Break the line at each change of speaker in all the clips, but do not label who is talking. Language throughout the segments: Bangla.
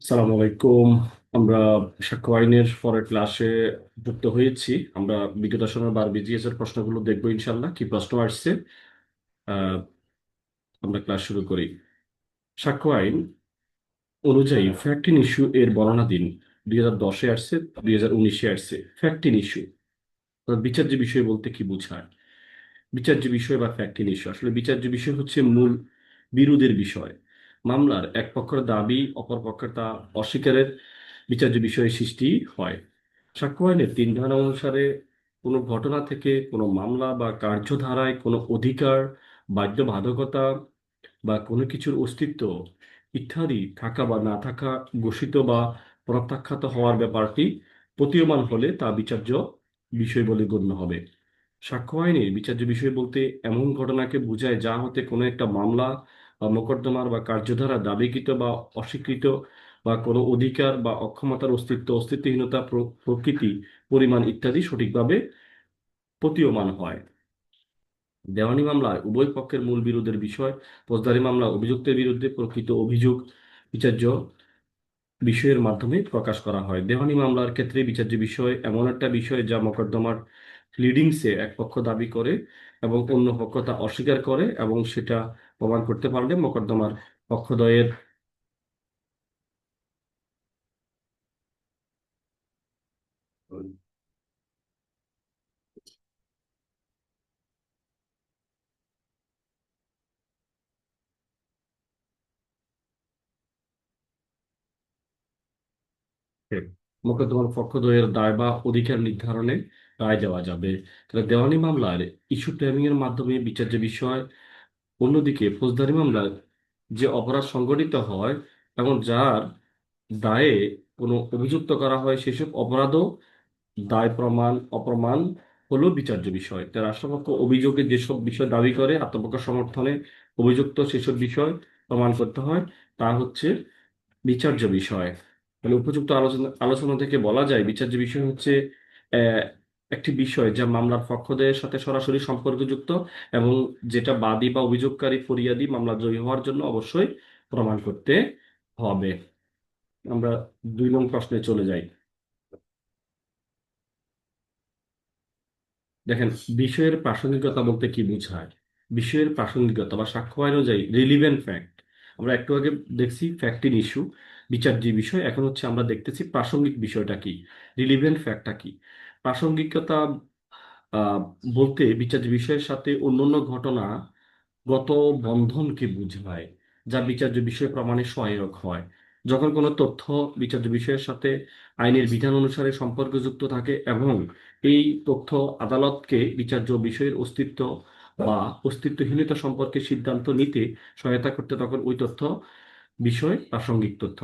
সালাম আলাইকুম। আমরা সাক্ষ্য আইনের পরের ক্লাসে যুক্ত হয়েছি। আমরা বিগত সময় বার বিজিএস এর প্রশ্নগুলো দেখবো ইনশাল্লাহ। কি প্রশ্ন আসছে আহ আমরা ক্লাস শুরু করি। সাক্ষ্য আইন অনুযায়ী ফ্যাক্ট ইন ইস্যু এর বর্ণনা দিন। 2010-এ আসছে, 2019-এ আসছে। ফ্যাক্ট ইন ইস্যু বিচার্য বিষয় বলতে কি বোঝায়? বিচার্য বিষয় বা ফ্যাক্ট ইন ইস্যু, আসলে বিচার্য বিষয় হচ্ছে মূল বিরোধের বিষয়। মামলার এক পক্ষের দাবি অপর পক্ষের তা অস্বীকারের বিচার্য বিষয়ে সৃষ্টি হয়। সাক্ষ্য আইনের 3 ধারা অনুসারে কোনো ঘটনা থেকে কোনো মামলা বা কার্যধারায় কোনো অধিকার, বাধ্যবাধকতা বা কোনো কিছুর অস্তিত্ব ইত্যাদি থাকা বা না থাকা, ঘোষিত বা প্রত্যাখ্যাত হওয়ার ব্যাপারটি প্রতীয়মান হলে তা বিচার্য বিষয় বলে গণ্য হবে। সাক্ষ্য আইনে বিচার্য বিষয় বলতে এমন ঘটনাকে বোঝায় যা হতে কোনো একটা মামলা বা মোকদ্দমার বা কার্যধারা দাবিকৃত বা অস্বীকৃত বা কোনো অধিকার বা অক্ষমতার অস্তিত্ব, অস্তিত্বহীনতা, প্রকৃতি, পরিমাণ ইত্যাদি সঠিকভাবে প্রতীয়মান হয়। দেওয়ানি মামলায় উভয় পক্ষের মূল বিরোধের বিষয়, ফৌজদারি মামলা অভিযুক্তের বিরুদ্ধে প্রকৃত অভিযোগ বিচার্য বিষয়ের মাধ্যমে প্রকাশ করা হয়। দেওয়ানি মামলার ক্ষেত্রে বিচার্য বিষয় এমন একটা বিষয় যা মোকদ্দমার প্লিডিংসে এক পক্ষ দাবি করে এবং অন্য পক্ষ তা অস্বীকার করে, এবং সেটা প্রমাণ করতে পারলে মোকদ্দমার পক্ষদ্বয়ের মোকদ্দমার পক্ষদ্বয়ের দায় বা অধিকার নির্ধারণে রায় দেওয়া যাবে। তাহলে দেওয়ানি মামলার ইস্যু ফ্রেমিং এর মাধ্যমে বিচার্য বিষয়। অন্যদিকে ফৌজদারি মামলায় যে অপরাধ সংঘটিত হয় এবং যার দায়ে কোনো অভিযুক্ত করা হয়, সেসব অপরাধও দায় প্রমাণ অপ্রমাণ হলো বিচার্য বিষয়। তার রাষ্ট্রপক্ষ অভিযোগে যেসব বিষয় দাবি করে আত্মপক্ষ সমর্থনে অভিযুক্ত সেসব বিষয় প্রমাণ করতে হয়, তা হচ্ছে বিচার্য বিষয়। মানে উপযুক্ত আলোচনা আলোচনা থেকে বলা যায় বিচার্য বিষয় হচ্ছে আহ, একটি বিষয় যা মামলার পক্ষদের সাথে সরাসরি সম্পর্কযুক্ত এবং যেটা বাদী বা অভিযোগকারী ফরিয়াদি মামলা জয়ী হওয়ার জন্য অবশ্যই প্রমাণ করতে হবে। আমরা 2 নং প্রশ্নে চলে যাই। দেখেন, বিষয়ের প্রাসঙ্গিকতা বলতে কি বোঝায়? বিষয়ের প্রাসঙ্গিকতা বা সাক্ষ্য আইন অনুযায়ী রিলিভেন্ট ফ্যাক্ট। আমরা একটু আগে দেখছি ফ্যাক্ট ইন ইস্যু, বিচার্য বিষয়। এখন হচ্ছে আমরা দেখতেছি প্রাসঙ্গিক বিষয়টা কি, রিলিভেন্ট ফ্যাক্টটা কি। প্রাসঙ্গিকতা আহ, বলতে বিচার্য বিষয়ের সাথে অন্যান্য ঘটনা গত বন্ধনকে বোঝায় যা বিচার্য বিষয় প্রমাণে সহায়ক হয়। যখন কোনো তথ্য বিচার্য বিষয়ের সাথে আইনের বিধান অনুসারে সম্পর্কযুক্ত থাকে এবং এই তথ্য আদালতকে বিচার্য বিষয়ের অস্তিত্ব বা অস্তিত্বহীনতা সম্পর্কে সিদ্ধান্ত নিতে সহায়তা করতে, তখন ওই তথ্য বিষয় প্রাসঙ্গিক তথ্য।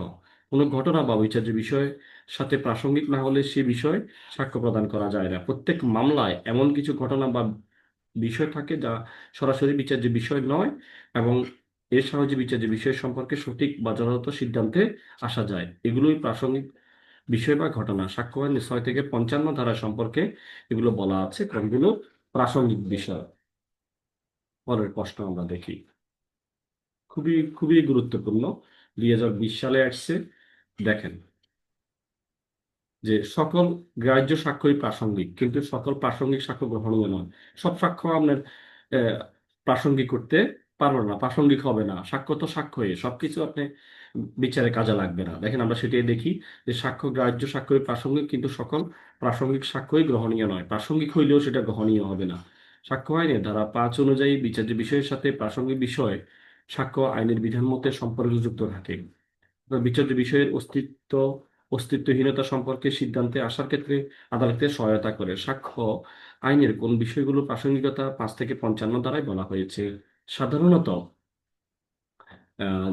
কোনো ঘটনা বা বিচার্য বিষয়ের সাথে প্রাসঙ্গিক না হলে সে বিষয়ে সাক্ষ্য প্রদান করা যায় না। প্রত্যেক মামলায় এমন কিছু ঘটনা বা বিষয় থাকে যা সরাসরি বিচার্য বিষয় নয়, এবং এর সাহায্যে বিচার্য বিষয় সম্পর্কে সঠিক বা যথাযথ সিদ্ধান্তে আসা যায়। এগুলোই প্রাসঙ্গিক বিষয় বা ঘটনা। সাক্ষ্য আইন 6 থেকে 55 ধারা সম্পর্কে এগুলো বলা আছে কোনগুলো প্রাসঙ্গিক বিষয়। পরের প্রশ্ন আমরা দেখি, খুবই খুবই গুরুত্বপূর্ণ, 2020 সালে আসছে। দেখেন যে সকল গ্রাহ্য সাক্ষ্যই প্রাসঙ্গিক, কিন্তু সকল প্রাসঙ্গিক সাক্ষ্য গ্রহণীয় নয়। সব সাক্ষ্য আপনার আহ, প্রাসঙ্গিক করতে পারবে না, প্রাসঙ্গিক হবে না। সাক্ষ্য তো সাক্ষ্যই, সবকিছু আপনি বিচারে কাজে লাগবে না। দেখেন আমরা সেটাই দেখি যে সাক্ষ্য গ্রাহ্য সাক্ষ্যই প্রাসঙ্গিক, কিন্তু সকল প্রাসঙ্গিক সাক্ষ্যই গ্রহণীয় নয়। প্রাসঙ্গিক হইলেও সেটা গ্রহণীয় হবে না। সাক্ষ্য আইনে ধারা 5 অনুযায়ী বিচার্য বিষয়ের সাথে প্রাসঙ্গিক বিষয় সাক্ষ্য আইনের বিধান মতে সম্পর্কযুক্ত থাকে। বিচার্য বিষয়ের অস্তিত্বহীনতা সম্পর্কে সিদ্ধান্তে আসার ক্ষেত্রে আদালতের সহায়তা করে। সাক্ষ্য আইনের কোন বিষয়গুলো প্রাসঙ্গিকতা 5 থেকে 55 দ্বারাই বলা হয়েছে। সাধারণত আহ,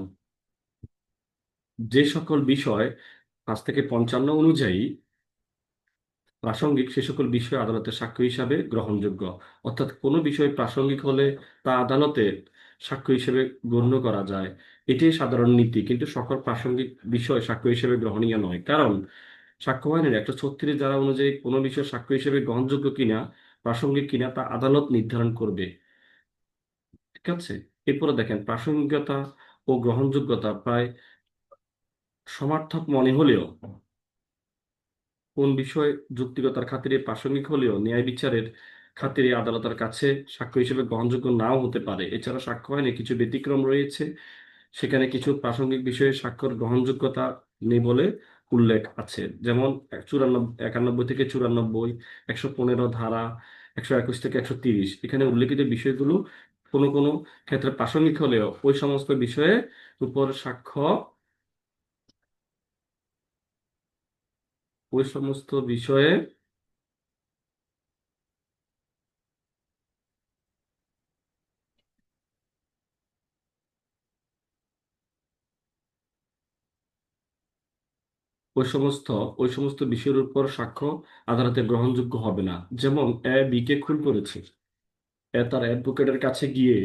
যে সকল বিষয় 5 থেকে 55 অনুযায়ী প্রাসঙ্গিক, সে সকল বিষয় আদালতের সাক্ষ্য হিসাবে গ্রহণযোগ্য। অর্থাৎ কোনো বিষয় প্রাসঙ্গিক হলে তা আদালতের সাক্ষ্য হিসেবে গণ্য করা যায়। এটাই সাধারণ নীতি, কিন্তু সকল প্রাসঙ্গিক বিষয় সাক্ষ্য হিসেবে গ্রহণীয় নয়। কারণ সাক্ষ্য আইনের 136 ধারা অনুযায়ী কোনো বিষয় সাক্ষ্য হিসেবে গ্রহণযোগ্য কিনা, প্রাসঙ্গিক কিনা তা আদালত নির্ধারণ করবে। ঠিক আছে। এরপরে দেখেন প্রাসঙ্গিকতা ও গ্রহণযোগ্যতা প্রায় সমার্থক মনে হলেও, কোন বিষয় যুক্তিগতার খাতিরে প্রাসঙ্গিক হলেও ন্যায় বিচারের খাতিরে আদালতের কাছে সাক্ষ্য হিসেবে গ্রহণযোগ্য নাও হতে পারে। এছাড়া সাক্ষ্য আইনে কিছু ব্যতিক্রম রয়েছে, সেখানে কিছু প্রাসঙ্গিক বিষয়ে সাক্ষ্যর গ্রহণযোগ্যতা নেই বলে উল্লেখ আছে। যেমন 91 থেকে 94, 115 ধারা, 121 থেকে 130, এখানে উল্লেখিত বিষয়গুলো কোনো কোনো ক্ষেত্রে প্রাসঙ্গিক হলেও ওই সমস্ত বিষয়ে উপর সাক্ষ্য ওই সমস্ত বিষয়ে ওই সমস্ত ওই সমস্ত বিষয়ের উপর সাক্ষ্য আদালতে গ্রহণযোগ্য হবে না। যেমন বি কে খুন করেছে, তার অ্যাডভোকেটের কাছে গিয়ে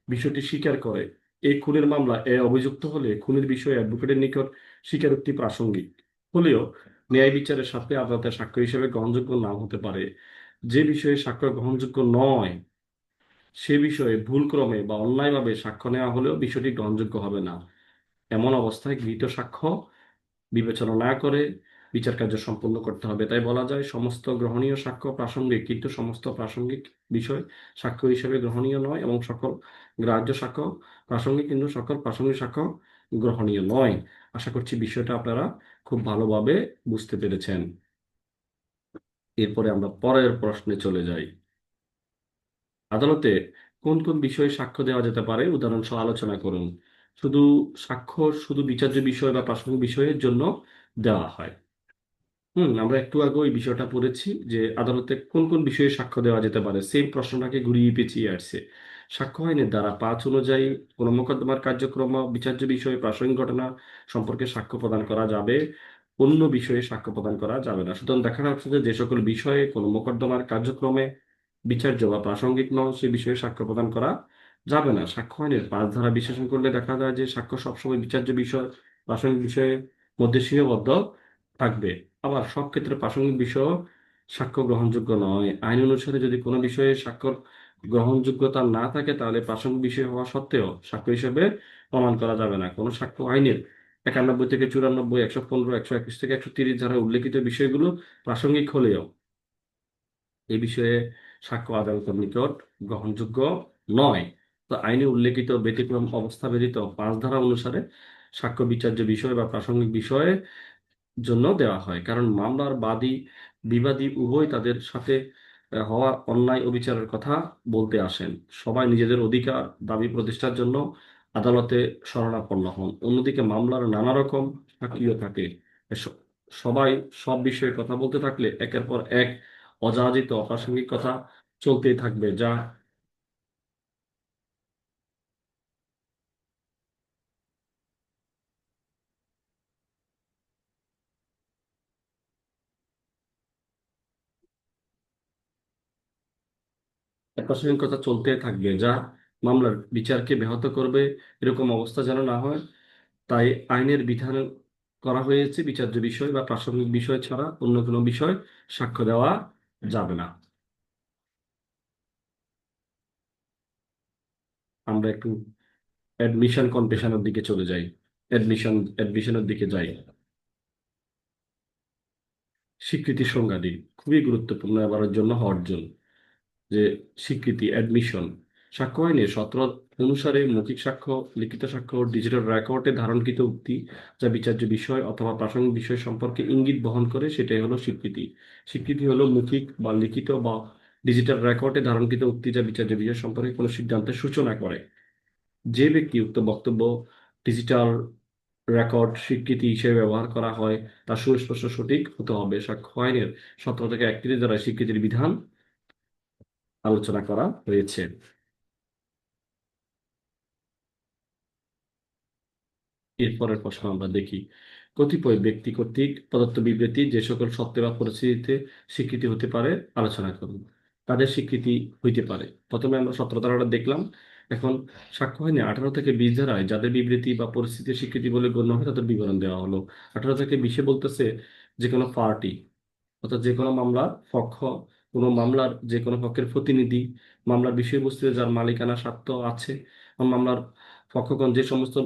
বিষয়টি স্বীকার করে। এই খুনের মামলা অভিযুক্ত হলে খুনের বিষয়ে অ্যাডভোকেটের নিকট স্বীকারোক্তি প্রাসঙ্গিক হলেও ন্যায় বিচারের সাথে আদালতের সাক্ষ্য হিসেবে গ্রহণযোগ্য নাও হতে পারে। যে বিষয়ে সাক্ষ্য গ্রহণযোগ্য নয় সে বিষয়ে ভুলক্রমে বা অন্যায়ভাবে সাক্ষ্য নেওয়া হলেও বিষয়টি গ্রহণযোগ্য হবে না। এমন অবস্থায় গৃহীত সাক্ষ্য বিবেচনা না করে বিচার কার্য সম্পন্ন করতে হবে। তাই বলা যায় সমস্ত গ্রহণীয় সাক্ষ্য প্রাসঙ্গিক, কিন্তু সমস্ত প্রাসঙ্গিক বিষয় সাক্ষ্য হিসেবে গ্রহণীয় নয়, এবং সকল গ্রাহ্য সাক্ষ্য প্রাসঙ্গিক কিন্তু সকল প্রাসঙ্গিক সাক্ষ্য গ্রহণীয় নয়। আশা করছি বিষয়টা আপনারা খুব ভালোভাবে বুঝতে পেরেছেন। এরপরে আমরা পরের প্রশ্নে চলে যাই। আদালতে কোন কোন বিষয়ে সাক্ষ্য দেওয়া যেতে পারে উদাহরণ সহ আলোচনা করুন। শুধু সাক্ষ্য শুধু বিচার্য বিষয় বা প্রাসঙ্গিক বিষয়ের জন্য দেওয়া হয়। আমরা একটু আগে ওই বিষয়টা পড়েছি যে আদালতে কোন কোন বিষয়ে সাক্ষ্য দেওয়া যেতে পারে, সেম প্রশ্নটাকে ঘুরিয়ে পেঁচিয়ে আসছে। সাক্ষ্য আইনের ধারা 5 অনুযায়ী কোন মোকদ্দমার কার্যক্রম বা বিচার্য বিষয়ে প্রাসঙ্গিক ঘটনা সম্পর্কে সাক্ষ্য প্রদান করা যাবে, অন্য বিষয়ে সাক্ষ্য প্রদান করা যাবে না। সুতরাং দেখা যাচ্ছে যে যে সকল বিষয়ে কোনো মোকদ্দমার কার্যক্রমে বিচার্য বা প্রাসঙ্গিক নয় সে বিষয়ে সাক্ষ্য প্রদান করা যাবে না। সাক্ষ্য আইনের 5 ধারা বিশ্লেষণ করলে দেখা যায় যে সাক্ষ্য সবসময় বিচার্য বিষয় প্রাসঙ্গিক বিষয়ের মধ্যে সীমাবদ্ধ থাকবে। আবার সব ক্ষেত্রে প্রাসঙ্গিক বিষয় সাক্ষ্য গ্রহণযোগ্য নয়। আইন অনুসারে যদি কোনো বিষয়ে সাক্ষ্য গ্রহণযোগ্যতা না থাকে তাহলে প্রাসঙ্গিক বিষয় হওয়া সত্ত্বেও সাক্ষ্য হিসেবে প্রমাণ করা যাবে না। কোনো সাক্ষ্য আইনের 91 থেকে 94, 115, 121 থেকে 130 ধারায় উল্লেখিত বিষয়গুলো প্রাসঙ্গিক হলেও এ বিষয়ে সাক্ষ্য আদালতের নিকট গ্রহণযোগ্য নয়। তো আইনে উল্লেখিত ব্যতিক্রম অবস্থা ব্যতীত 5 ধারা অনুসারে সাক্ষ্য বিচার্য বিষয় বা প্রাসঙ্গিক বিষয়ে জন্য দেওয়া হয়, কারণ মামলার বাদী বিবাদী উভয় তাদের সাথে হওয়া অন্যায় ও বিচারের কথা বলতে আসেন। সবাই নিজেদের অধিকার দাবি প্রতিষ্ঠার জন্য আদালতে শরণাপন্ন হন। অন্যদিকে মামলার নানা রকম সাক্ষীও থাকে। এস- সবাই সব বিষয়ে কথা বলতে থাকলে একের পর এক অযাচিত অপ্রাসঙ্গিক কথা চলতেই থাকবে, যা অপ্রাসঙ্গিক কথা চলতেই থাকবে, যা মামলার বিচারকে ব্যাহত করবে। এরকম অবস্থা যেন না হয়, তাই আইনের বিধান করা হয়েছে বিচার্য বিষয় বা প্রাসঙ্গিক বিষয় ছাড়া অন্য কোনো বিষয় সাক্ষ্য দেওয়া যাবে না। আমরা একটু অ্যাডমিশন কনফেশনের দিকে চলে যাই। অ্যাডমিশনের দিকে যাই। স্বীকৃতি সংজ্ঞা দিই, খুবই গুরুত্বপূর্ণ এবারের জন্য অর্জন। যে স্বীকৃতি অ্যাডমিশন, সাক্ষ্য আইনে 17 অনুসারে মৌখিক সাক্ষ্য, লিখিত সাক্ষ্য, ডিজিটাল রেকর্ডে ধারণকৃত উক্তি যা বিচার্য বিষয় অথবা প্রাসঙ্গিক বিষয় সম্পর্কে ইঙ্গিত বহন করে সেটাই হলো স্বীকৃতি। স্বীকৃতি হলো মৌখিক বা লিখিত বা ডিজিটাল রেকর্ডে ধারণকৃত উক্তি যা বিচার্য বিষয় সম্পর্কে কোনো সিদ্ধান্তের সূচনা করে। যে ব্যক্তি উক্ত বক্তব্য ডিজিটাল রেকর্ড স্বীকৃতি হিসেবে ব্যবহার করা হয় তা সুস্পষ্ট সঠিক হতে হবে। সাক্ষ্য আইনের 17 থেকে 31 দ্বারা স্বীকৃতির বিধান আলোচনা করা হয়েছে। এরপরের প্রশ্ন আমরা দেখি। কতিপয় ব্যক্তি কর্তৃক প্রদত্ত বিবৃতি যে সকল সত্ত্বে বা পরিস্থিতিতে স্বীকৃতি হতে পারে আলোচনা করুন। তাদের স্বীকৃতি হইতে পারে। প্রথমে আমরা 17 ধারাটা দেখলাম। এখন সাক্ষ্য আইনে 18 থেকে 20 ধারায় যাদের বিবৃতি বা পরিস্থিতির স্বীকৃতি বলে গণ্য হয় তাদের বিবরণ দেওয়া হলো। 18 থেকে 20 বলতেছে যে কোনো পার্টি, অর্থাৎ যে কোনো মামলার পক্ষ, কোনো মামলার যে কোনো পক্ষের প্রতিনিধি, মামলার বিষয়বস্তুতে যার মালিকানা স্বার্থ আছে, এবং মামলার পক্ষগণ যে সমস্ত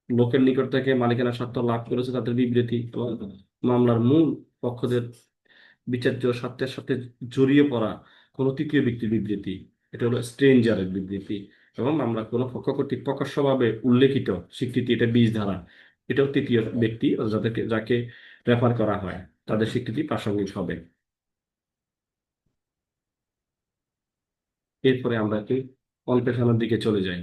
লোকের নিকট থেকে মালিকানা স্বার্থ লাভ করেছে তাদের বিবৃতি, এবং মামলার মূল পক্ষদের বিচার্য স্বার্থের সাথে জড়িয়ে পড়া কোনো তৃতীয় ব্যক্তির বিবৃতি, এটা হলো স্ট্রেঞ্জারের বিবৃতি। এবং মামলার কোনো পক্ষ কর্তৃক প্রকাশ্যভাবে উল্লেখিত স্বীকৃতি, এটা 20 ধারা, এটাও তৃতীয় ব্যক্তি যাদেরকে যাকে রেফার করা হয় তাদের স্বীকৃতি প্রাসঙ্গিক হবে। এরপরে আমরা কি কনফেশনের দিকে চলে যাই।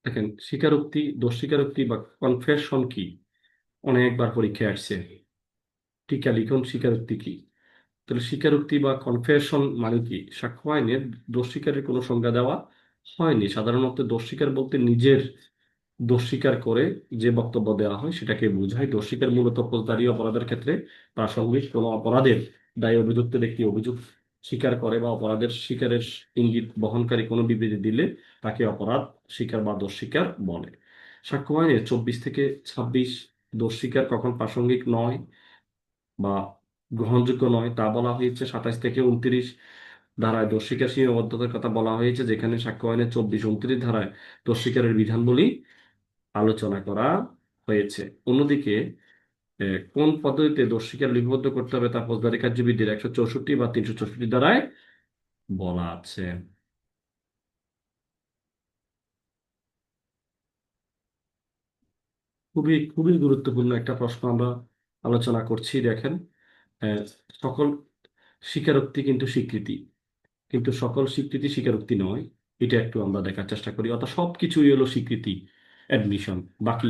দেখেন, স্বীকারোক্তি, দোষ স্বীকারোক্তি বা কনফেশন কি, অনেকবার পরীক্ষায় আসছে। টিকা লিখন স্বীকারোক্তি কি। তাহলে স্বীকারোক্তি বা কনফেশন মানে কি? সাক্ষ্য আইনের দোষ স্বীকারের কোনো সংজ্ঞা দেওয়া হয়নি। সাধারণত দোষ স্বীকার বলতে নিজের দোষ স্বীকার করে যে বক্তব্য দেওয়া হয় সেটাকে বোঝায়। দোষ স্বীকার মূলত ফৌজদারি অপরাধের ক্ষেত্রে প্রাসঙ্গিক কোনো অপরাধের দায়ে অভিযুক্ত ব্যক্তি অভিযোগ স্বীকার করে বা অপরাধের স্বীকারের ইঙ্গিত বহনকারী কোনো বিবৃতি দিলে তাকে অপরাধ স্বীকার বা দোষ স্বীকার বলে। সাক্ষ্য আইনের 24 থেকে 26 দোষ স্বীকার কখন প্রাসঙ্গিক নয় বা গ্রহণযোগ্য নয় তা বলা হয়েছে। 27 থেকে 29 ধারায় দোষ স্বীকার সীমাবদ্ধতার কথা বলা হয়েছে, যেখানে সাক্ষ্য আইনের 24, 29 ধারায় দোষ স্বীকারের বিধানবলী আলোচনা করা হয়েছে। অন্যদিকে কোন পদ্ধতিতে দোষ স্বীকার লিপিবদ্ধ করতে হবে তা ফৌজদারি কার্যবিধির 164 বা 364 ধারায় বলা আছে। খুবই খুবই গুরুত্বপূর্ণ একটা প্রশ্ন আমরা আলোচনা করছি। দেখেন, আহ, সকল স্বীকারোক্তি কিন্তু স্বীকৃতি, কিন্তু সকল স্বীকৃতি স্বীকারোক্তি নয়। এটা একটু আমরা দেখার চেষ্টা করি। অর্থাৎ সবকিছুই হলো স্বীকৃতি, অ্যাডমিশন, বাকি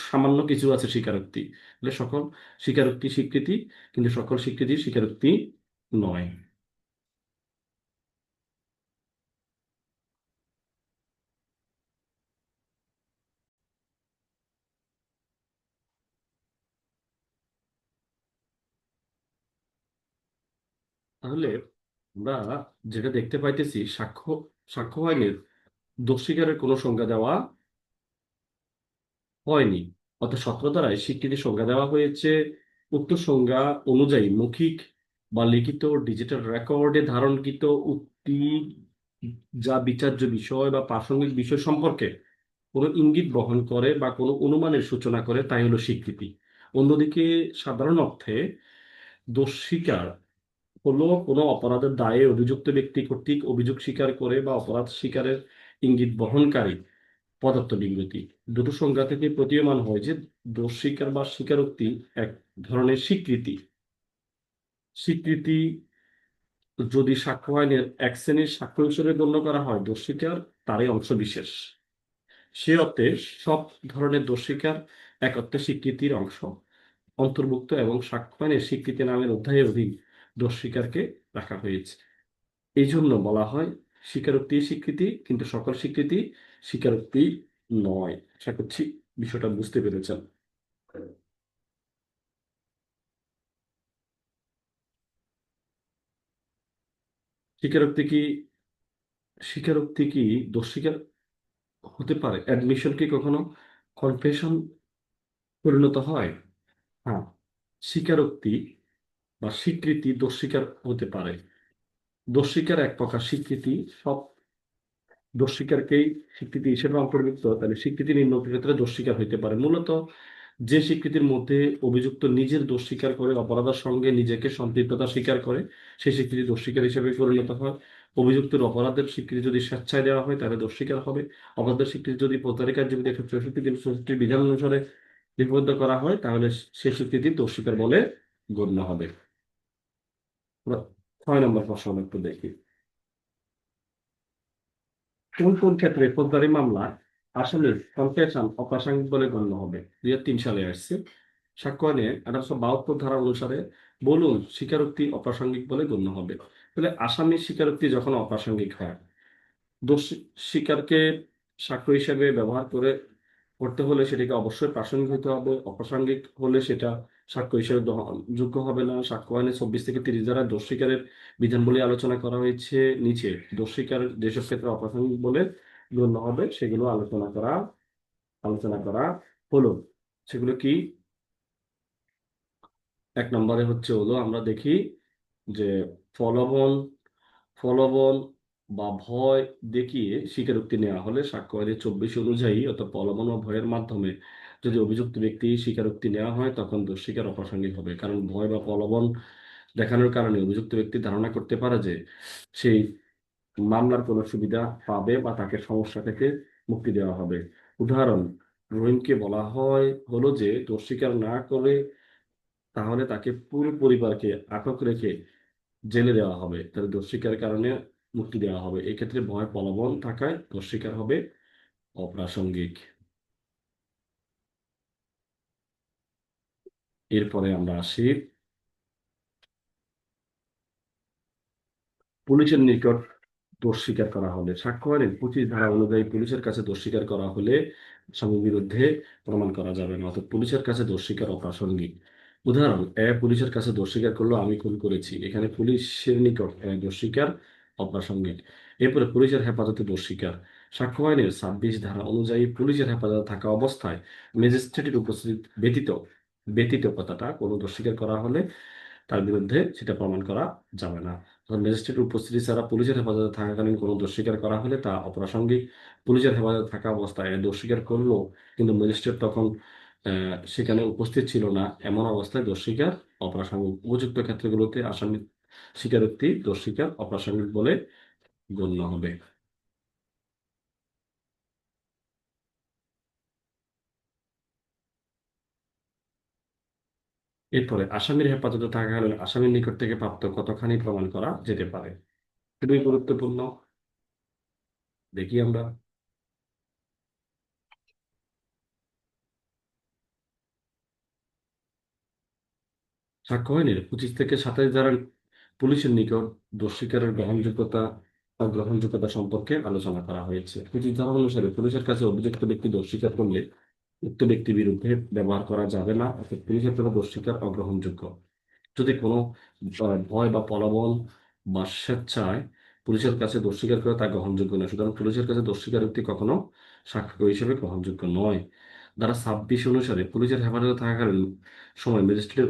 সামান্য কিছু আছে স্বীকারোক্তি। তাহলে সকল স্বীকারোক্তি স্বীকৃতি, কিন্তু সকল স্বীকৃতি স্বীকারোক্তি নয়। তাহলে আমরা যেটা দেখতে পাইতেছি, সাক্ষ্য আইনের দোষ স্বীকারের কোনো সংজ্ঞা দেওয়া হয়নি। অর্থাৎ 17 ধারায় স্বীকৃতি সংজ্ঞা দেওয়া হয়েছে। উক্ত সংজ্ঞা অনুযায়ী মৌখিক বা লিখিত ডিজিটাল রেকর্ডে ধারণকৃত উক্তি যা বিচার্য বিষয় বা প্রাসঙ্গিক বিষয় সম্পর্কে কোনো ইঙ্গিত বহন করে বা কোনো অনুমানের সূচনা করে তাই হলো স্বীকৃতি। অন্যদিকে সাধারণ অর্থে দোষ স্বীকার হলো কোনো অপরাধের দায়ে অভিযুক্ত ব্যক্তি কর্তৃক অভিযোগ স্বীকার করে বা অপরাধ স্বীকারের ইঙ্গিত বহনকারী পদার্থ বিকৃতি। দুটো সংজ্ঞা থেকে প্রতীয়মান হয় যে দোষ স্বীকার বা স্বীকারোক্তি এক ধরনের স্বীকৃতি। স্বীকৃতি যদি সাক্ষ্য আইনের এক শ্রেণীর সাক্ষ্য হিসেবে গণ্য করা হয়, দোষ স্বীকার তারই অংশ বিশেষ। সে অর্থে সব ধরনের দোষ স্বীকার এক অর্থে স্বীকৃতির অংশ অন্তর্ভুক্ত, এবং সাক্ষ্য আইনের স্বীকৃতি নামের অধ্যায়ের অধীন দোষ স্বীকারকে রাখা হয়েছে। এই জন্য বলা হয় স্বীকারোক্তি স্বীকৃতি, কিন্তু সকল স্বীকৃতি স্বীকারোক্তি নয়। আশা করছি বিষয়টা বুঝতে পেরেছেন। স্বীকারোক্তি কি, স্বীকারোক্তি কি দোষ স্বীকার হতে পারে? অ্যাডমিশন কি কখনো কনফেশন পরিণত হয়? হ্যাঁ, স্বীকারোক্তি বা স্বীকৃতি দোষ স্বীকার হতে পারে। দোষ স্বীকার এক প্রকার স্বীকৃতি। সব দোষ স্বীকারকেই স্বীকৃতি হিসেবে অন্তর্ভুক্ত, তাহলে স্বীকৃতি নিম্নোক্ত ক্ষেত্রে দোষ স্বীকার হইতে পারে। মূলত যে স্বীকৃতির মধ্যে অভিযুক্ত নিজের দোষ স্বীকার করে অপরাধের সঙ্গে নিজেকে সম্পৃক্ততা স্বীকার করে, সেই স্বীকৃতি দোষ স্বীকার হিসেবে পরিণত হয়। অভিযুক্তের অপরাধের স্বীকৃতি যদি স্বেচ্ছায় দেওয়া হয় তাহলে দোষ স্বীকার হবে। অপরাধের স্বীকৃতি যদি ফৌজদারি কার্যবিধি 164, 364 বিধান অনুসারে লিপিবদ্ধ করা হয় তাহলে সে স্বীকৃতি দোষ স্বীকার বলে গণ্য হবে। আমরা 6 নম্বর প্রশ্ন একটু দেখি। কোন কোন ক্ষেত্রে ফৌজদারি মামলা আসলে কনফেশন অপ্রাসঙ্গিক বলে গণ্য হবে? 2003 সালে আসছে। সাক্ষ্য আইনে 1872 ধারা অনুসারে বলুন স্বীকারোক্তি অপ্রাসঙ্গিক বলে গণ্য হবে। তাহলে আসামির স্বীকারোক্তি যখন অপ্রাসঙ্গিক হয়, দোষ স্বীকারকে সাক্ষ্য হিসেবে ব্যবহার করে করতে হলে সেটাকে অবশ্যই প্রাসঙ্গিক হতে হবে। অপ্রাসঙ্গিক হলে সেটা সাক্ষ্য হিসেবে যোগ্য হবে না। সাক্ষ্য আইনে 24 থেকে 30 ধারা দোষ স্বীকারের বিধানবলী আলোচনা করা হয়েছে নিচে। দোষ স্বীকার যেসব ক্ষেত্রে অপ্রাসঙ্গিক বলে গণ্য হবে সেগুলো আলোচনা করা হলো। সেগুলো কি? 1 নম্বরে হচ্ছে হলো আমরা দেখি যে ফলবন ফলবন বা ভয় দেখিয়ে স্বীকারোক্তি নেওয়া হলে সাক্ষ্য আইনের 24 অনুযায়ী অর্থাৎ প্রলোভন বা ভয়ের মাধ্যমে যদি অভিযুক্ত ব্যক্তি স্বীকারোক্তি নেওয়া হয় তখন দোষ স্বীকার অপ্রাসঙ্গিক হবে, কারণ ভয় বা প্রলোভন দেখানোর কারণে অভিযুক্ত ব্যক্তি ধারণা করতে পারে যে সেই মামলার কোনো সুবিধা পাবে বা তাকে সমস্যা থেকে মুক্তি দেওয়া হবে। উদাহরণ, রহিমকে বলা হলো যে দোষ স্বীকার না করে তাহলে তাকে পুরো পরিবারকে আটক রেখে জেলে দেওয়া হবে, তাহলে দোষ স্বীকারের কারণে মুক্তি দেওয়া হবে। এক্ষেত্রে ভয় প্রলোভন থাকায় দোষ স্বীকার হবে অপ্রাসঙ্গিক। এরপরে আমরা আসি পুলিশের নিকট দোষ স্বীকার করা হলে। সাক্ষ্য আইনের 25 ধারা অনুযায়ী পুলিশের কাছে দোষ স্বীকার করা হলে স্বামীর বিরুদ্ধে প্রমাণ করা যাবে না, অর্থাৎ পুলিশের কাছে দোষ স্বীকার অপ্রাসঙ্গিক। উদাহরণ, পুলিশের কাছে দোষ স্বীকার করলো আমি খুন করেছি, এখানে পুলিশের নিকট দোষ স্বীকার অপ্রাসঙ্গিক। এরপরে পুলিশের হেফাজতে দোষ স্বীকার। সাক্ষ্য আইনের 26 ধারা অনুযায়ী পুলিশের হেফাজতে থাকা অবস্থায় ম্যাজিস্ট্রেটের উপস্থিতি ব্যতীত ব্যতীত কথাটা কোনো দোষ স্বীকার করা হলে তার বিরুদ্ধে সেটা প্রমাণ করা যাবে না। ম্যাজিস্ট্রেট উপস্থিতি ছাড়া পুলিশের হেফাজতে থাকাকালীন কোনো দোষ স্বীকার করা হলে তা অপ্রাসঙ্গিক। পুলিশের হেফাজতে থাকা অবস্থায় দোষ স্বীকার করলো কিন্তু ম্যাজিস্ট্রেট তখন সেখানে উপস্থিত ছিল না, এমন অবস্থায় দোষ স্বীকার অপ্রাসঙ্গিক। উপযুক্ত ক্ষেত্রগুলোতে আসামি স্বীকারোক্তি দোষ স্বীকার অপ্রাসঙ্গিক বলে গণ্য হবে। এরপরে আসামির হেফাজতে থাকাকালীন আসামির নিকট থেকে প্রাপ্ত কতখানি প্রমাণ করা যেতে পারে, খুবই গুরুত্বপূর্ণ। দেখি আমরা সাক্ষ্য আইনের 25 থেকে 27 ধারার পুলিশের নিকট দোষ স্বীকারের গ্রহণযোগ্যতা অগ্রহণযোগ্যতা সম্পর্কে আলোচনা করা হয়েছে। 25 ধারা অনুসারে পুলিশের কাছে অভিযুক্ত ব্যক্তি দোষ স্বীকার করলে উক্ত ব্যক্তির বিরুদ্ধে ব্যবহার করা যাবে না, অর্থাৎ পুলিশের জন্য দোষ স্বীকার অগ্রহণযোগ্য। যদি কোনো ভয় বা প্রলোভন বা স্বেচ্ছায় পুলিশের কাছে দোষ স্বীকার করে তা গ্রহণযোগ্য নয়, সুতরাং পুলিশের কাছে দোষ স্বীকারোক্তি কখনো সাক্ষ্য হিসেবে গ্রহণযোগ্য নয়। ধারা 26 অনুসারে পুলিশের হেফাজতে থাকাকালীন সময় ম্যাজিস্ট্রেটের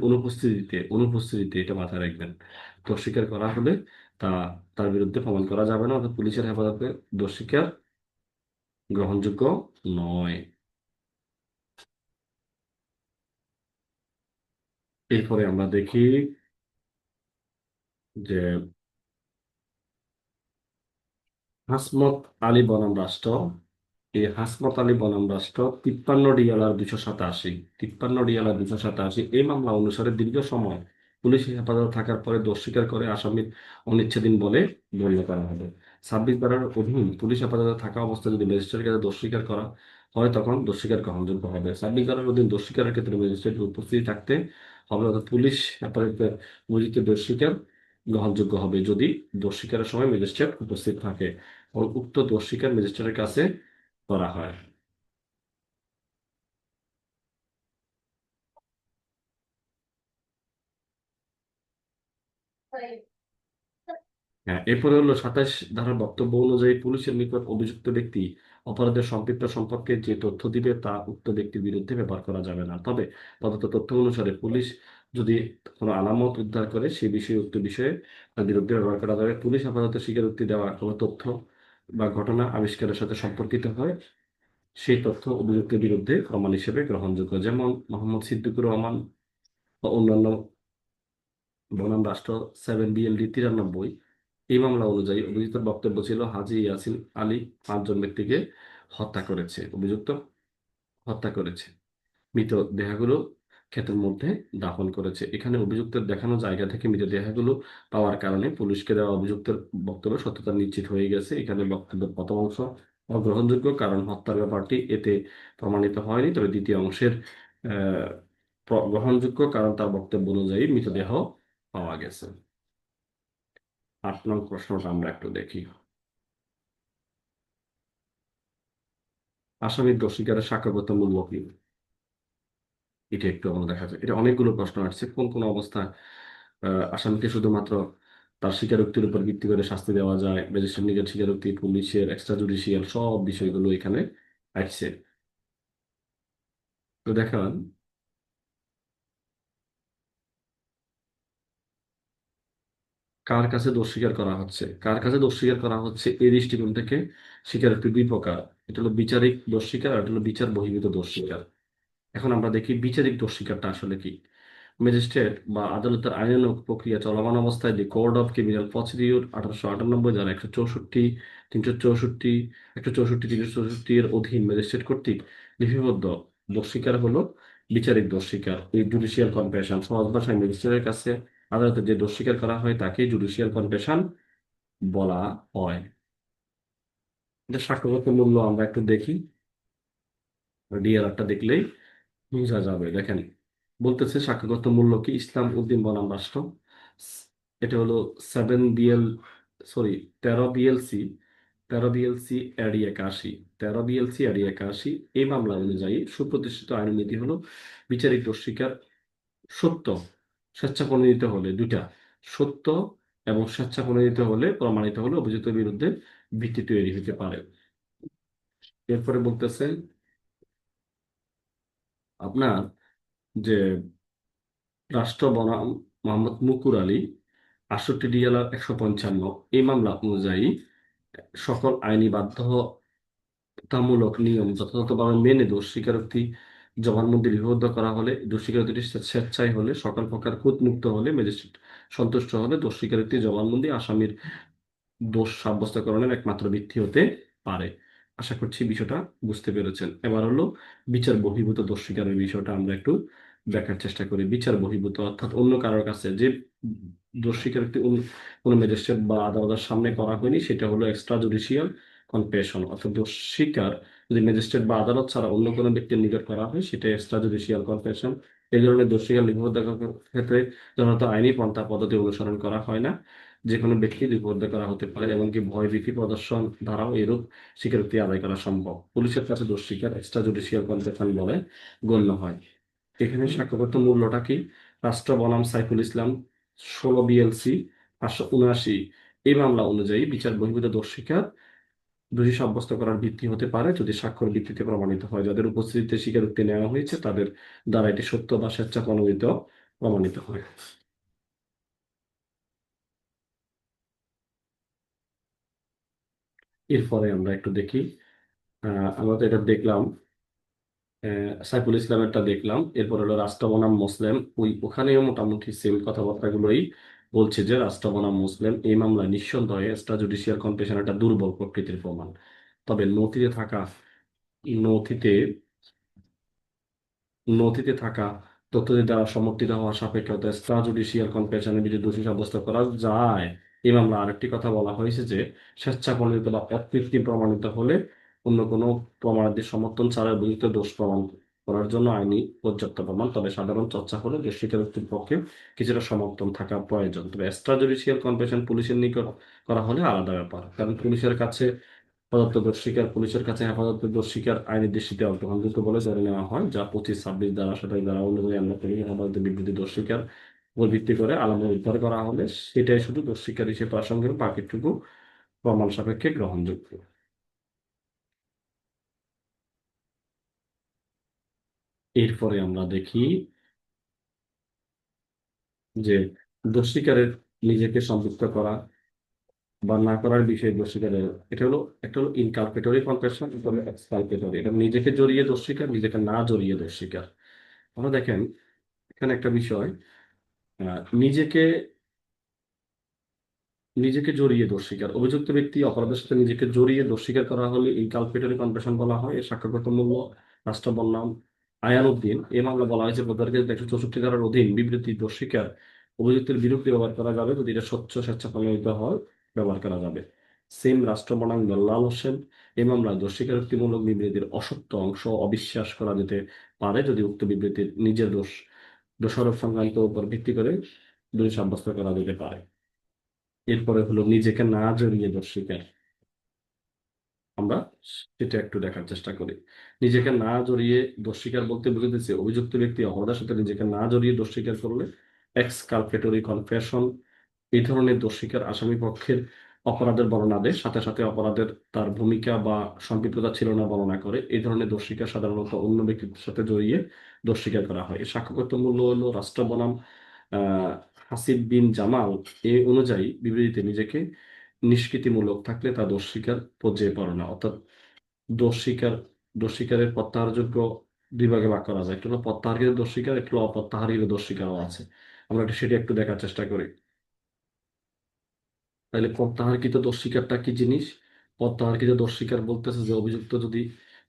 অনুপস্থিতিতে এটা মাথায় রাখবেন, দোষ স্বীকার করা হলে তা তার বিরুদ্ধে প্রমাণ করা যাবে না, অর্থাৎ পুলিশের হেফাজতে দোষ স্বীকার গ্রহণযোগ্য নয়। এরপরে আমরা দেখি যে হাসমত আলী বনাম রাষ্ট্র। এই হাসমত আলী বনাম রাষ্ট্র 53 DLR 287, 53 DLR 287 এই মামলা অনুসারে দীর্ঘ সময় পুলিশ হেফাজতে থাকার পরে দোষ স্বীকার করে আসামির অনিচ্ছাধীন বলে গণ্য করা হবে। 26 ধারার অধীন পুলিশ হেফাজতে থাকা অবস্থায় যদি ম্যাজিস্ট্রেটের কাছে দোষ স্বীকার করা হয় তখন দোষ স্বীকার গ্রহণযোগ্য হবে। 26 ধারার অধীন দোষ স্বীকারের ক্ষেত্রে ম্যাজিস্ট্রেটের উপস্থিতি থাকতে হবে, অর্থাৎ পুলিশ হেফাজতে অভিযুক্ত দোষ স্বীকার গ্রহণযোগ্য হবে যদি দোষ স্বীকারের সময় ম্যাজিস্ট্রেট উপস্থিত থাকে ও উক্ত দোষ স্বীকার ম্যাজিস্ট্রেটের কাছে করা হয়। হ্যাঁ, এরপরে হলো 27 ধারার বক্তব্য অনুযায়ী পুলিশের নিকট অভিযুক্ত ব্যক্তি অপরাধের সম্পৃক্ত সম্পর্কে যে তথ্য দিবে তা উক্ত ব্যক্তির বিরুদ্ধে ব্যবহার করা যাবে না, তবে প্রদত্ত তথ্য অনুসারে পুলিশ যদি কোনো আলামত উদ্ধার করে সে বিষয়ে উক্ত বিষয়ে তার বিরুদ্ধে ব্যবহার করা যাবে। পুলিশ আপাতত স্বীকারোক্তি দেওয়া কোনো তথ্য বা ঘটনা আবিষ্কারের সাথে সম্পর্কিত হয় সেই তথ্য অভিযুক্তের বিরুদ্ধে প্রমাণ হিসেবে গ্রহণযোগ্য, যেমন মোহাম্মদ সিদ্দিকুর রহমান বা অন্যান্য বনাম রাষ্ট্র 7 BLD 93। এই মামলা অনুযায়ী অভিযুক্তের বক্তব্য ছিল হাজী ইয়াসিন আলী 5 জন ব্যক্তিকে হত্যা করেছে। অভিযুক্ত হত্যা করেছে, মৃতদেহগুলো ক্ষেতের মধ্যে দাফন করেছে। এখানে অভিযুক্তের দেখানো জায়গা থেকে মৃতদেহগুলো পাওয়ার কারণে পুলিশকে দেওয়া অভিযুক্তের বক্তব্য সত্যতা নিশ্চিত হয়ে গেছে। এখানে বক্তব্যের প্রথম অংশ অগ্রহণযোগ্য কারণ হত্যার ব্যাপারটি এতে প্রমাণিত হয়নি, তবে দ্বিতীয় অংশের আহ গ্রহণযোগ্য কারণ তার বক্তব্য অনুযায়ী মৃতদেহ পাওয়া গেছে। 8 নং প্রশ্নটা আমরা একটু দেখি। আসামির দোষ স্বীকারের সাক্ষ্যগত মূল্য কি, এটা একটু আমরা দেখা যায়। এটা অনেকগুলো প্রশ্ন আসছে, কোন কোন অবস্থায় আসামিকে শুধুমাত্র তার স্বীকারোক্তির উপর ভিত্তি করে শাস্তি দেওয়া যায়, ম্যাজিস্ট্রেট নিজের স্বীকারোক্তি, পুলিশের এক্সট্রা জুডিশিয়াল সব বিষয়গুলো এখানে আসছে। তো দেখান কার কাছে দোষ স্বীকার করা হচ্ছে? কার কাছে দোষ স্বীকার করা হচ্ছে এই দৃষ্টিকোণ থেকে স্বীকারোক্তি দুই প্রকার। এটা হলো বিচারিক দোষ স্বীকার আর এটা হলো বিচার বহির্ভূত দোষ স্বীকার। এখন আমরা দেখি বিচারিক দোষ স্বীকারটা আসলে কি। ম্যাজিস্ট্রেট বা আদালতের আইনানুগ প্রক্রিয়া চলমান অবস্থায় দি কোড অফ ক্রিমিনাল প্রসিডিউর 1898 যারা 164, 364, 164, 364 এর অধীন ম্যাজিস্ট্রেট কর্তৃক লিপিবদ্ধ দোষ স্বীকার হলো বিচারিক দোষ স্বীকার। এই জুডিশিয়াল কনফেশন সহজ ভাষায় ম্যাজিস্ট্রেটের কাছে আদালতে যে দোষ স্বীকার করা হয় তাকে জুডিশিয়াল কনফেশন বলা হয়। এটা সাক্ষ্যগত মূল্য আমরা একটু দেখি, ডিআরআরটা দেখলেই বোঝা যাবে। দেখেন, বলতেছে সাক্ষ্যগত মূল্য কি। ইসলাম উদ্দিন বনাম রাষ্ট্র, এটা হলো 7 BL, সরি 13 BLC, 13 BLC এডি 81, 13 BLC এডি 81। এই মামলা অনুযায়ী সুপ্রতিষ্ঠিত আইন নীতি হলো বিচারিক দোষ স্বীকার সত্য স্বেচ্ছা প্রণোদিত হলে, দুইটা, সত্য এবং স্বেচ্ছা প্রণোদিত হলে প্রমাণিত হলে অভিযুক্তের বিরুদ্ধে ভিত্তি তৈরি হতে পারে। এরপরে বলতেছে আপনার যে রাষ্ট্র বনাম মোহাম্মদ মুকুর আলী, 68 DLR 155, এই মামলা অনুযায়ী সকল আইনি বাধ্যতামূলক নিয়ম যথাযথভাবে মেনে দোষ স্বীকারোক্তি জবানবন্দি লিপিবদ্ধ করা হলে, দোষ স্বীকারোক্তিটি স্বেচ্ছায় হলে, সকল প্রকার খুঁতমুক্ত হলে, ম্যাজিস্ট্রেট সন্তুষ্ট হলে দোষ স্বীকারোক্তি জবানবন্দি আসামির দোষ সাব্যস্তকরণের একমাত্র ভিত্তি হতে পারে। আশা করছি বিষয়টা বুঝতে পেরেছেন। এবার হলো বিচার বহির্ভূত দোষ স্বীকারের বিষয়টা আমরা একটু দেখার চেষ্টা করি। বিচার বহির্ভূত অর্থাৎ অন্য কারোর কাছে যে দোষ স্বীকারোক্তি কোনো ম্যাজিস্ট্রেট বা আদালতের সামনে করা হয়নি, সেটা হলো এক্সট্রা জুডিশিয়াল কনফেশন। অর্থাৎ দোষ স্বীকার যদি ম্যাজিস্ট্রেট বা আদালত ছাড়া অন্য কোনো ব্যক্তির নিকট করা হয় সেটা এক্সট্রা জুডিশিয়াল কনফেশন। এই ধরনের দোষ স্বীকার লিপিবদ্ধ করার ক্ষেত্রে সাধারণত আইনি পন্থা পদ্ধতি অনুসরণ করা হয় না, যে কোনো ব্যক্তি লিপিবদ্ধ করা হতে পারে, এমনকি ভয়ভীতি প্রদর্শন দ্বারাও এরূপ স্বীকারোক্তি আদায় করা সম্ভব। পুলিশের কাছে দোষ স্বীকার এক্সট্রা জুডিশিয়াল কনফেশন বলে গণ্য হয়। এখানে সাক্ষ্যগত মূল্যটা কি। রাষ্ট্র বনাম সাইফুল ইসলাম, 16 BLC 579, এই মামলা অনুযায়ী বিচার বহির্ভূত দোষ স্বীকার দোষী সাব্যস্ত করার ভিত্তি হতে পারে যদি স্বাক্ষর ভিত্তিতে প্রমাণিত হয়। যাদের উপস্থিতিতে স্বীকারোক্তি নেওয়া হয়েছে তাদের দ্বারা এটি সত্য বা স্বেচ্ছা প্রমাণিত হয়। এরপরে আমরা একটু দেখি, আমরা তো এটা দেখলাম, সাইফুল ইসলামেরটা দেখলাম। এরপর হলো রাষ্ট্র বনাম মুসলিম, ওখানেও মোটামুটি সেম কথাবার্তাগুলোই বলছে যে রাষ্ট্র বনাম মুসলিম এই মামলায় নিঃসন্দেহে এক্সট্রা জুডিশিয়াল কনফেশন একটা দুর্বল প্রকৃতির প্রমাণ। তবে নথিতে নথিতে থাকা তথ্যের দ্বারা সমর্থিত হওয়া সাপেক্ষে অর্থাৎ এক্সট্রা জুডিশিয়াল কনফেশনের বিরুদ্ধে দোষী সাব্যস্ত করা যায়। এই মামলা আরেকটি কথা বলা হয়েছে যে স্বেচ্ছা প্রণোদিত বা অকৃত্রিম প্রমাণিত হলে অন্য কোনো প্রমাণাদি সমর্থন ছাড়া অভিযুক্ত দোষ প্রমাণ করার জন্য আইনি পর্যাপ্ত প্রমাণ। তবে সাধারণ চর্চা হলে দোষ স্বীকারোক্তির পক্ষে কিছুটা সমর্থন থাকা প্রয়োজন। তবে এক্সট্রা জুডিশিয়াল কনফেশন পুলিশের নিকট করা হলে আলাদা ব্যাপার, কারণ পুলিশের কাছে হেফাজতে দোষ স্বীকার, পুলিশের কাছে হেফাজতে দোষ স্বীকার আইনের দৃষ্টিতে অগ্রহণযোগ্য বলে ধরে নেওয়া হয়, যা 25, 26 ধারা 27 ধারা অনুযায়ী আমরা করি। হেফাজতে বিবৃতি দোষ স্বীকার উপর ভিত্তি করে আলামত উদ্ধার করা হলে সেটাই শুধু দোষ স্বীকার হিসেবে প্রাসঙ্গিক, বাকিটুকু প্রমাণ সাপেক্ষে গ্রহণযোগ্য। এরপরে আমরা দেখি যে দোষ স্বীকারের নিজেকে সম্পৃক্ত করা বা না করার বিষয়ে দোষ স্বীকারের, এটা হলো একটা হলো ইনকালপেটরি কনফেশন, এটা হলো এক্সকালপেটরি। এটা নিজেকে জড়িয়ে দোষ স্বীকার, নিজেকে না জড়িয়ে দোষ স্বীকার। আমরা দেখেন এখানে একটা বিষয়, নিজেকে নিজেকে জড়িয়ে দোষ স্বীকার, অভিযুক্ত ব্যক্তি অপরাধের সাথে নিজেকে জড়িয়ে দোষ স্বীকার করা হলে ইনকালপেটরি কনফেশন বলা হয়। এর সাক্ষ্যগত মূল্য রাষ্ট্র বনাম আয়ানুদ্দিন, এই মামলা বলা হয়েছে প্রধানকে 164 ধারার অধীন বিবৃতি দোষ স্বীকার অভিযুক্তের বিরুদ্ধে ব্যবহার করা যাবে যদি এটা স্বেচ্ছা প্রণোদিত হয়, ব্যবহার করা যাবে। সেম রাষ্ট্র বনাম গোল্লাল হোসেন, এই মামলায় দোষ স্বীকারোক্তিমূলক বিবৃতির অসত্য অংশ অবিশ্বাস করা যেতে পারে যদি উক্ত বিবৃতির নিজের দোষারোপ সংক্রান্ত উপর ভিত্তি করে দোষী সাব্যস্ত করা যেতে পারে। এরপরে হলো নিজেকে না জড়িয়ে দোষ স্বীকার, আমরা সেটা একটু দেখার চেষ্টা করি। নিজেকে না জড়িয়ে দোষ স্বীকার বলতে বুঝতেছে অভিযুক্ত ব্যক্তি অপরাধের সাথে নিজেকে না জড়িয়ে দোষ স্বীকার করলে এক্সকালপেটরি কনফেশন। এই ধরনের দোষ স্বীকার আসামি পক্ষের অপরাধের বর্ণনা দেয়, সাথে সাথে অপরাধের তার ভূমিকা বা সম্পৃক্ততা ছিল না বর্ণনা করে। এই ধরনের দোষ স্বীকার সাধারণত অন্য ব্যক্তির সাথে জড়িয়ে দোষ স্বীকার করা হয়। এর সাক্ষ্যগত মূল্য হলো রাষ্ট্র বনাম আহ হাসিব বিন জামাল এ অনুযায়ী বিবৃতিতে নিজেকে নিষ্কৃতিমূলক থাকলে তা দোষ স্বীকার পর্যায়ে পড়ে না। অর্থাৎ দোষ স্বীকার দোষ স্বীকারের প্রত্যাহারযোগ্য দুই ভাগে ভাগ করা যায়, একটু হলো প্রত্যাহারকৃত দোষ স্বীকার, একটু হলো অপ্রত্যাহারকৃত দোষ স্বীকারও আছে। আমরা একটু সেটা একটু দেখার চেষ্টা করি। তাহলে প্রত্যাহারকৃত দোষ স্বীকারটা কি জিনিস? প্রত্যাহারকৃত দোষ স্বীকার বলতেছে যে অভিযুক্ত যদি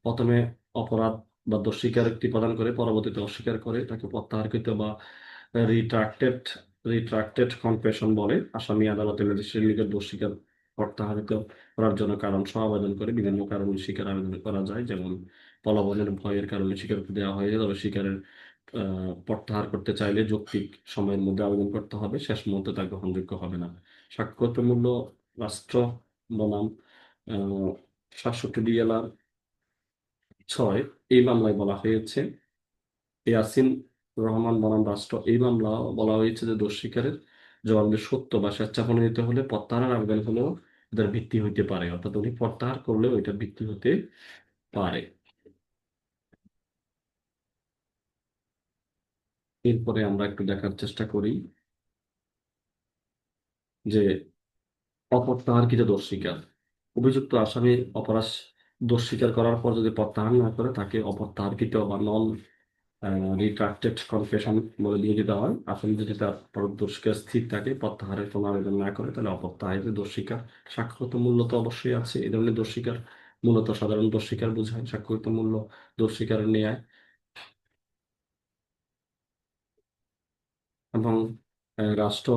প্রথমে অপরাধ বা দোষ স্বীকারোক্তি প্রদান করে পরবর্তীতে অস্বীকার করে তাকে প্রত্যাহারকৃত বা রিট্রাক্টেড রিট্রাক্টেড কনফেশন বলে। আসামি আদালতে ম্যাজিস্ট্রেট নিকট দোষ স্বীকার প্রত্যাহারিত করার জন্য কারণ সহ আবেদন করে। বিভিন্ন কারণে স্বীকার আবেদন করা যায়, যেমন প্রলোভনের ভয়ের কারণে স্বীকারোক্তি দেওয়া হয়েছে, তবে স্বীকারের প্রত্যাহার করতে চাইলে যৌক্তিক সময়ের মধ্যে আবেদন করতে হবে, শেষ মুহূর্তে তা গ্রহণযোগ্য হবে না। সাক্ষ্যমূল্য রাষ্ট্র বনাম 67 DLR 6 এই মামলায় বলা হয়েছে, ইয়াসিন রহমান বনাম রাষ্ট্র এই মামলা বলা হয়েছে যে দোষ স্বীকারের জবানবন্দি সত্য বা স্বেচ্ছাপ্রণোদিত হলে প্রত্যাহারের আবেদন হলেও এটার ভিত্তি হইতে পারে, অর্থাৎ উনি প্রত্যাহার করলেও এটার ভিত্তি হতে পারে। এরপরে আমরা একটু দেখার চেষ্টা করি যে অপ্রত্যাহারকৃত দোষ স্বীকার। অভিযুক্ত আসামির অপরাধ দোষ স্বীকার করার পর যদি প্রত্যাহার না করে তাকে অপ্রত্যাহারকৃত বা নন রিট্রাক্টেড কনফেশন বলে দিয়ে দিতে হয়। আসামি যদি তার দোষ স্বীকার স্থির থাকে, প্রত্যাহারের কোনো আবেদন না করে, তাহলে অপ্রত্যাহারিত দোষ স্বীকার। সাক্ষ্যগত মূল্য তো অবশ্যই আছে। এই ধরনের দোষ স্বীকার মূলত সাধারণ দোষ স্বীকার বোঝায়। সাক্ষ্যগত মূল্য দোষ স্বীকারের ন্যায়। এবং রাষ্ট্র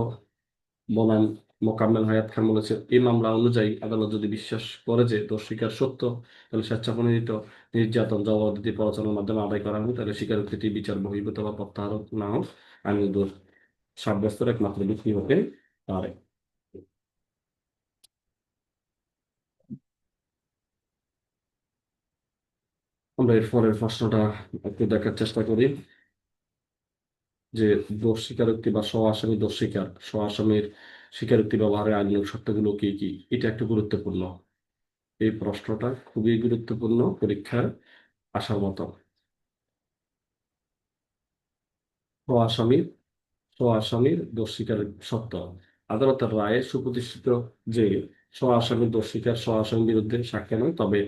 বনাম মোকাম্মেল হায়াত খান বলেছে, এই মামলা অনুযায়ী আদালত যদি বিশ্বাস করে যে দোষ স্বীকার সত্য, তাহলে স্বেচ্ছাপ্রণোদিত নির্যাতন জবাবদিহি প্ররোচনার মাধ্যমে আদায় করা হবে, তাহলে স্বীকারোক্তিটি বিচার বহির্ভূত বা প্রত্যাহার না হোক আইনি দোষ সাব্যস্তের একমাত্র ভিত্তি হতে পারে। আমরা এর পরের প্রশ্নটা একটু দেখার চেষ্টা করি যে দোষ স্বীকারোক্তি বা স্ব আসামি দোষ স্বীকার, স্ব আসামির স্বীকারোক্তি ব্যবহারের আইনানুগ শর্তগুলো কি কি, এটা একটু গুরুত্বপূর্ণ। এই প্রশ্নটা খুবই গুরুত্বপূর্ণ, পরীক্ষার আসার মতো। স্ব-আসামির স্ব-আসামির দোষ স্বীকারের শর্ত। আদালতের রায়ে সুপ্রতিষ্ঠিত যে স্ব-আসামির দোষ স্বীকার স্ব-আসামির বিরুদ্ধে সাক্ষ্য নয়, তবে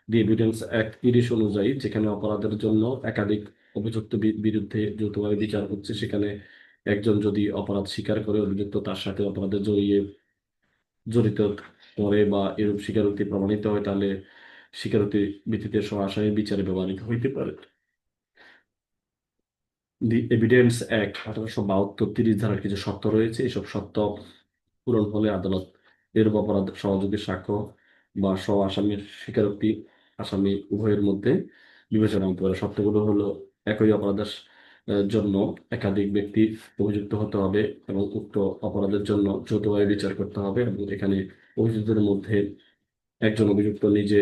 দি এভিডেন্স অ্যাক্ট 30 অনুযায়ী যেখানে অপরাধের জন্য একাধিক অভিযুক্ত বিরুদ্ধে যৌথভাবে বিচার হচ্ছে, সেখানে একজন যদি অপরাধ স্বীকার করে অভিযুক্ত তার সাথে অপরাধে জড়িত করে বা এরূপ স্বীকারোক্তি প্রমাণিত হয়, তাহলে স্বীকারোক্তির ভিত্তিতে স্ব-আসামি বিচারে ব্যবহৃত হইতে পারে। দি এভিডেন্স অ্যাক্ট 1872 30 ধারার কিছু শর্ত রয়েছে। এসব শর্ত পূরণ হলে আদালত এর অপরাধ সহযোগী সাক্ষ্য বা স্ব আসামির স্বীকারোক্তি আসামি উভয়ের মধ্যে বিবেচনা হতে পারে। শর্তগুলো হলো, একই অপরাধের জন্য একাধিক ব্যক্তি অভিযুক্ত হতে হবে এবং উক্ত অপরাধের জন্য যৌথভাবে বিচার করতে হবে, এবং এখানে অভিযুক্তদের মধ্যে একজন অভিযুক্ত নিজে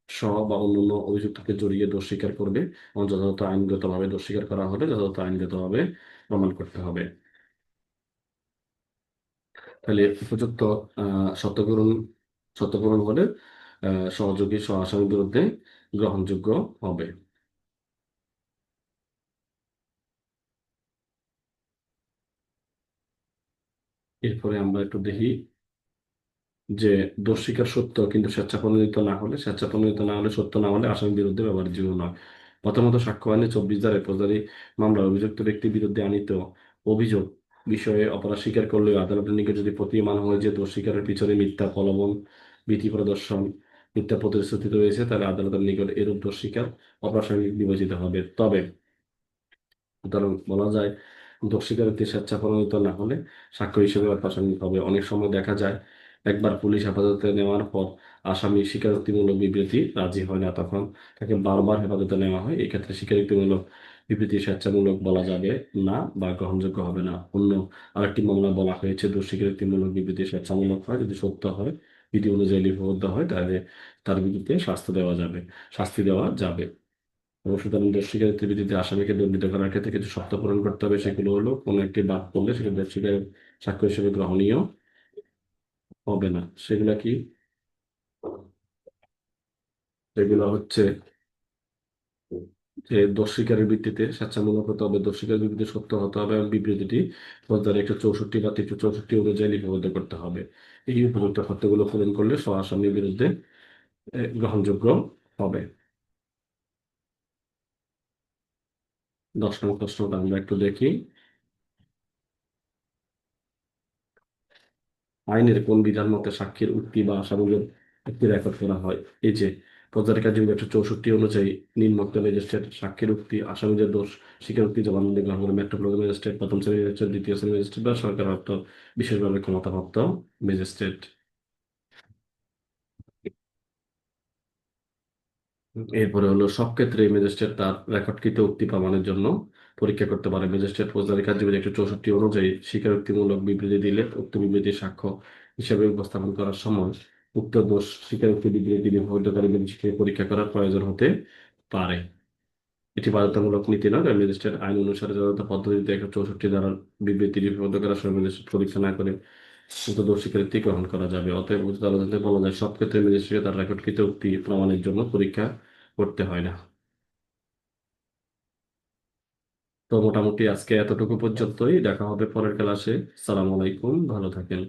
সহ বা অন্যান্য অভিযুক্তকে জড়িয়ে দোষ স্বীকার করবে, এবং যথাযথ আইনগতভাবে দোষ স্বীকার করা হলে যথাযথ আইনগতভাবে প্রমাণ করতে হবে। তাহলে উপযুক্ত সত্যপূরণ সত্যপূরণ হলে সহযোগী সহ আসামির বিরুদ্ধে গ্রহণযোগ্য হবে। এরপরে আমরা একটু দেখি যে দোষ স্বীকার সত্য কিন্তু স্বেচ্ছাপ্রণোদিত না হলে সত্য না হলে আসামির বিরুদ্ধে ব্যবহারযোগ্য নয়। প্রথমত সাক্ষ্য আইনে 24 ধারায় ফৌজদারি মামলার অভিযুক্ত ব্যক্তির বিরুদ্ধে আনীত অভিযোগ বিষয়ে অপরাধ স্বীকার করলেও আদালতের নিকট যদি প্রতীয়মান হয় যে দোষ স্বীকারের পিছনে মিথ্যা প্রলোভন, ভীতি প্রদর্শন, মিথ্যা প্রতিশ্রুতি রয়েছে, তাহলে আদালতের নিকট এরূপ দোষ স্বীকার অপ্রাসঙ্গিক বিবেচিত হবে। তবে সুতরাং বলা যায় দোষ স্বীকারোক্তি স্বেচ্ছাপ্রণোদিত না হলে সাক্ষ্য হিসেবে প্রাসঙ্গিক হবে। অনেক সময় দেখা যায় একবার পুলিশ হেফাজতে নেওয়ার পর আসামি স্বীকারোক্তিমূলক বিবৃতি রাজি হয় না, তখন তাকে বারবার হেফাজতে নেওয়া হয়। এক্ষেত্রে স্বীকারোক্তিমূলক বিবৃতি স্বেচ্ছামূলক বলা যাবে না বা গ্রহণযোগ্য হবে না। অন্য আরেকটি মামলা বলা হয়েছে দোষ স্বীকারোক্তিমূলক বিবৃতি স্বেচ্ছামূলক হয় যদি সত্য হয়, বিধি অনুযায়ী লিপিবদ্ধ হয়, তাহলে তার বিরুদ্ধে শাস্তি দেওয়া যাবে। এবং সুতরাং দোষ স্বীকারোক্তির ভিত্তিতে আসামিকে দণ্ডিত করার ক্ষেত্রে কিছু শর্ত পূরণ করতে হবে। সেগুলো হলো, কোনো একটি বাদ পড়লে সেটা দোষ স্বীকারের সাক্ষ্য হিসেবে গ্রহণীয় হবে না। সেগুলা কি? সেগুলো হচ্ছে যে দোষ স্বীকারের ভিত্তিতে স্বেচ্ছামূলক হতে হবে, দোষ স্বীকারের ভিত্তিতে সত্য হতে হবে এবং বিবৃতিটি ফৌজদারি 164 বা 364 অনুযায়ী লিপিবদ্ধ করতে হবে। এই উপযুক্ত শর্তগুলো পূরণ করলে আসামির বিরুদ্ধে গ্রহণযোগ্য হবে। 10 নং প্রশ্নটা আমরা একটু দেখি। আইনের কোন বিধান মতে সাক্ষীর উক্তি বা আসামিদের উক্তি রেকর্ড করা হয়? এই যে ফৌজদারি কার্যবিধি 164 অনুযায়ী নিম্নোক্ত ম্যাজিস্ট্রেট সাক্ষীর উক্তি, আসামিদের দোষ স্বীকারোক্তি জবানবন্দি গ্রহণ করে মেট্রোপলিটন ম্যাজিস্ট্রেট, প্রথম শ্রেণীর ম্যাজিস্ট্রেট, দ্বিতীয় শ্রেণীর ম্যাজিস্ট্রেট বা সরকারপ্রাপ্ত বিশেষভাবে ক্ষমতাপ্রাপ্ত ম্যাজিস্ট্রেট। এরপরে হলো সব ক্ষেত্রে ম্যাজিস্ট্রেট তার রেকর্ডকৃত উক্তি প্রমাণের জন্য পরীক্ষা করতে পারে। ম্যাজিস্ট্রেট ফৌজদারি কার্যবিধি 164 অনুযায়ী স্বীকারোক্তিমূলক বিবৃতি দিলে উক্ত বিবৃতি সাক্ষ্য হিসেবে উপস্থাপন করার সময় উক্ত দোষ স্বীকারোক্তি বিবৃতি বৈধকারী ম্যাজিস্ট্রেট পরীক্ষা করার প্রয়োজন হতে পারে। এটি বাধ্যতামূলক নীতি নয়, তবে ম্যাজিস্ট্রেট আইন অনুসারে যথাযথ পদ্ধতিতে 164 ধারার বিবৃতি লিপিবদ্ধ করার সময় ম্যাজিস্ট্রেট পরীক্ষা না করে উক্ত দোষ স্বীকারোক্তি গ্রহণ করা যাবে। অতএব উচিত আদালতে বলা যায় সব ক্ষেত্রে ম্যাজিস্ট্রেট তার রেকর্ডকৃত উক্তি প্রমাণের জন্য পরীক্ষা করতে হয় না। তো মোটামুটি আজকে এতটুকু পর্যন্তই, দেখা হবে পরের ক্লাসে। সালাম আলাইকুম, ভালো থাকেন।